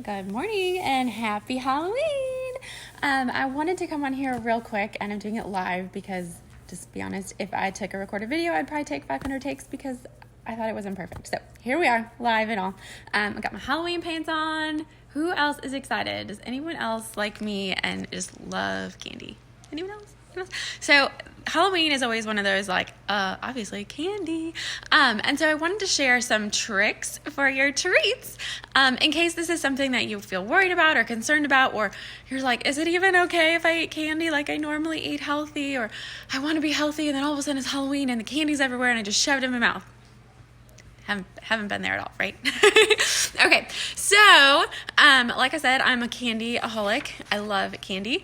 Good morning and happy Halloween. I wanted to come on here real quick, and I'm doing it live because, just to be honest, if I took a recorded video, I'd probably take 500 takes because I thought it was imperfect. So here we are, live and all. I got my Halloween paints on. Who else is excited? Does anyone else like me and just love candy? Anyone else? So Halloween is always one of those obviously candy. And so I wanted to share some tricks for your treats in case this is something that you feel worried about or concerned about, or you're like, is it even okay if I eat candy like I normally eat healthy, or I want to be healthy and then all of a sudden it's Halloween and the candy's everywhere and I just shoved it in my mouth. Haven't been there at all, right? Okay, so like I said, I'm a candy-aholic. I love candy.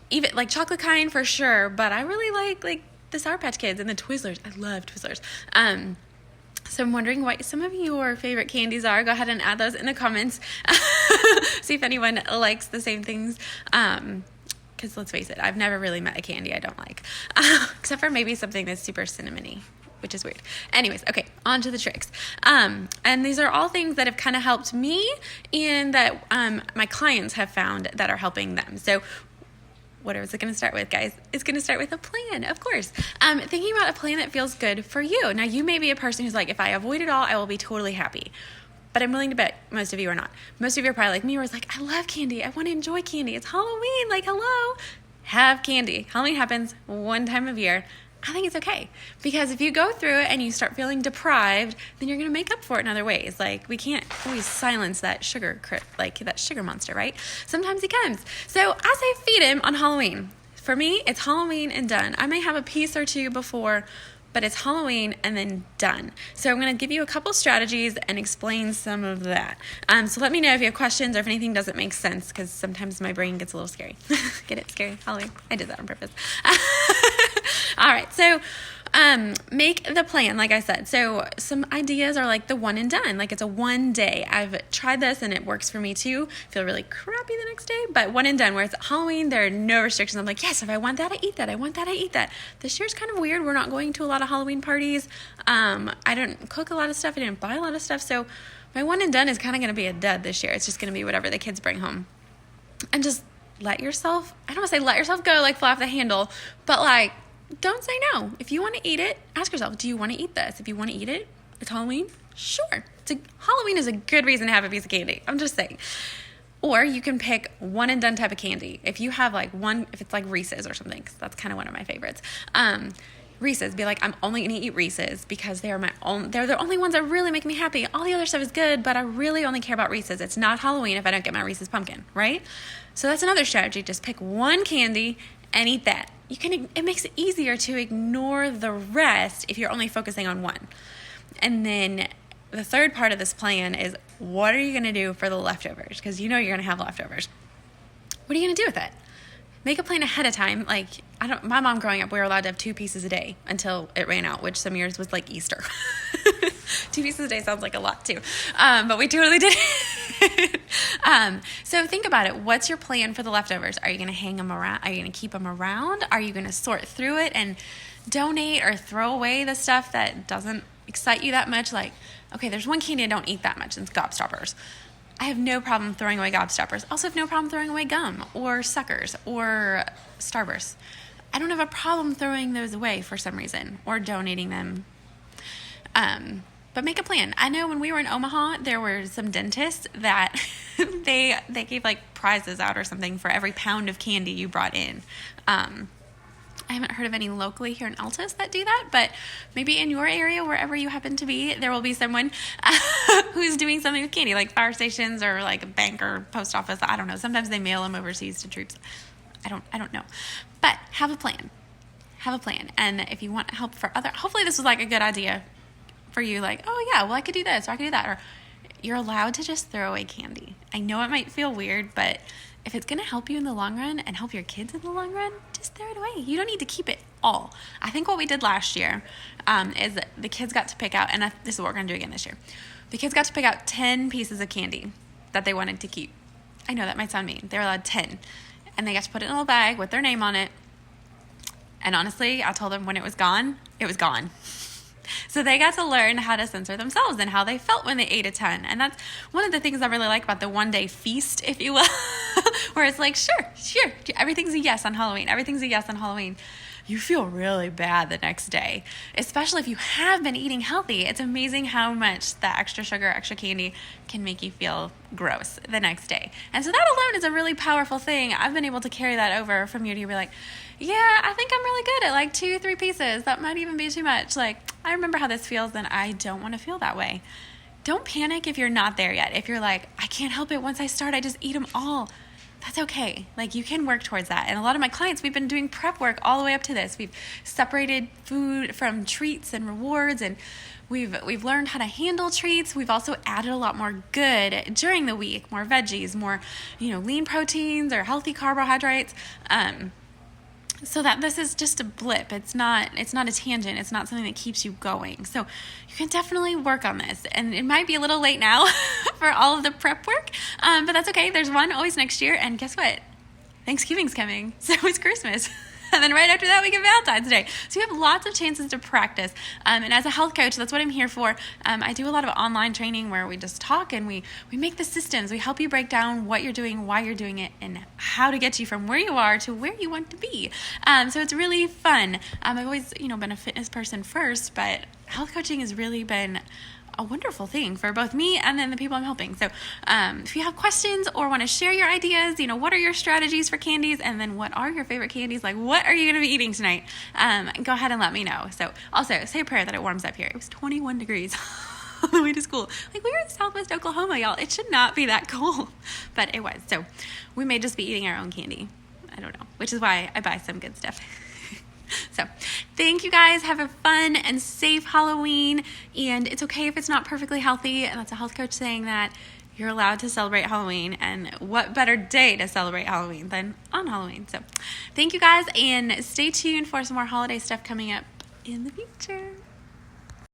Even like chocolate kind for sure, but I really like the Sour Patch Kids and the Twizzlers. I love Twizzlers. So I'm wondering what some of your favorite candies are. Go ahead and add those in the comments. See if anyone likes the same things. Because let's face it, I've never really met a candy I don't like. Except for maybe something that's super cinnamony, which is weird. Anyways, okay, on to the tricks. And these are all things that have kind of helped me and that my clients have found that are helping them. So what is it going to start with, guys? It's going to start with a plan, of course. Thinking about a plan that feels good for you. Now, you may be a person who's like, if I avoid it all, I will be totally happy. But I'm willing to bet most of you are not. Most of you are probably like me, where it's like, I love candy. I want to enjoy candy. It's Halloween. Like, hello. Have candy. Halloween happens one time of year. I think it's okay, because if you go through it and you start feeling deprived, then you're going to make up for it in other ways. Like, we can't always silence that sugar monster, right? Sometimes he comes. So I say feed him on Halloween. For me, it's Halloween and done. I may have a piece or two before, but it's Halloween and then done. So I'm going to give you a couple strategies and explain some of that. So let me know if you have questions or if anything doesn't make sense, because sometimes my brain gets a little scary. Get it? Scary? Halloween? I did that on purpose. All right. So make the plan, like I said. So some ideas are like the one and done. Like, it's a one day. I've tried this and it works for me too. Feel really crappy the next day, but one and done, where it's Halloween, there are no restrictions. I'm like, yes, if I want that, I eat that. I want that, I eat that. This year's kind of weird. We're not going to a lot of Halloween parties. I don't cook a lot of stuff. I didn't buy a lot of stuff. So my one and done is kind of going to be a dud this year. It's just going to be whatever the kids bring home. And just let yourself, I don't want to say let yourself go, like fly off the handle, but like, don't say no. If you want to eat it, ask yourself, do you want to eat this? If you want to eat it, it's Halloween. Sure. Halloween is a good reason to have a piece of candy. I'm just saying. Or you can pick one and done type of candy. If you have like one, if it's like Reese's or something, because that's kind of one of my favorites. Reese's, be like, I'm only going to eat Reese's because they're the only ones that really make me happy. All the other stuff is good, but I really only care about Reese's. It's not Halloween if I don't get my Reese's pumpkin, right? So that's another strategy. Just pick one candy and eat that. It makes it easier to ignore the rest if you're only focusing on one. And then the third part of this plan is, what are you going to do for the leftovers? Because you know you're going to have leftovers. What are you going to do with it? Make a plan ahead of time. Like, my mom growing up, we were allowed to have 2 pieces a day until it ran out, which some years was like Easter. 2 pieces a day sounds like a lot too. But we totally did it. So think about it. What's your plan for the leftovers? Are you going to hang them around? Are you going to keep them around? Are you going to sort through it and donate or throw away the stuff that doesn't excite you that much? Like, okay, there's one candy I don't eat that much, and it's Gobstoppers. I have no problem throwing away Gobstoppers. Also have no problem throwing away gum or Suckers or Starburst. I don't have a problem throwing those away for some reason or donating them. But make a plan. I know when we were in Omaha, there were some dentists that they gave like prizes out or something for every pound of candy you brought in. I haven't heard of any locally here in Altus that do that, but maybe in your area, wherever you happen to be, there will be someone who's doing something with candy, like fire stations or like a bank or post office. I don't know. Sometimes they mail them overseas to troops. I don't know. But have a plan. Have a plan. And if you want help for hopefully this was like a good idea for you. Like, oh yeah, well I could do this or I could do that. Or you're allowed to just throw away candy. I know it might feel weird, but if it's going to help you in the long run and help your kids in the long run, just throw it away. You don't need to keep it all. I think what we did last year is that the kids got to pick out, and this is what we're going to do again this year. The kids got to pick out 10 pieces of candy that they wanted to keep. I know that might sound mean. They were allowed 10. And they got to put it in a little bag with their name on it. And honestly, I told them when it was gone, it was gone. So they got to learn how to censor themselves and how they felt when they ate a ton. And that's one of the things I really like about the one-day feast, if you will, where it's like, sure, everything's a yes on Halloween. Everything's a yes on Halloween. You feel really bad the next day, especially if you have been eating healthy. It's amazing how much the extra sugar, extra candy can make you feel gross the next day. And so that alone is a really powerful thing. I've been able to carry that over from you to be like, yeah, I think I'm really good at like 2-3 pieces. That might even be too much. Like, I remember how this feels, and I don't want to feel that way. Don't panic if you're not there yet. If you're like, I can't help it. Once I start, I just eat them all. That's okay. Like, you can work towards that. And a lot of my clients, we've been doing prep work all the way up to this. We've separated food from treats and rewards, and we've learned how to handle treats. We've also added a lot more good during the week, more veggies, more, lean proteins or healthy carbohydrates. So that this is just a blip. It's not a tangent. It's not something that keeps you going. So you can definitely work on this. And it might be a little late now for all of the prep work, but that's okay. There's one always next year. And guess what? Thanksgiving's coming. So is Christmas. And then right after that, we get Valentine's Day. So you have lots of chances to practice. And as a health coach, that's what I'm here for. I do a lot of online training where we just talk and we make the systems. We help you break down what you're doing, why you're doing it, and how to get you from where you are to where you want to be. So it's really fun. I've always, been a fitness person first, but health coaching has really been a wonderful thing for both me and then the people I'm helping. So if you have questions or want to share your ideas, what are your strategies for candies, and then what are your favorite candies, like what are you going to be eating tonight, go ahead and let me know. So also say a prayer that it warms up here. It was 21 degrees on the way to school. Like, we were in Southwest Oklahoma, y'all. It should not be that cold, but it was. So we may just be eating our own candy. I don't know, which is why I buy some good stuff. So thank you guys. Have a fun and safe Halloween. And it's okay if it's not perfectly healthy. And that's a health coach saying that you're allowed to celebrate Halloween. And what better day to celebrate Halloween than on Halloween? So thank you guys, and stay tuned for some more holiday stuff coming up in the future.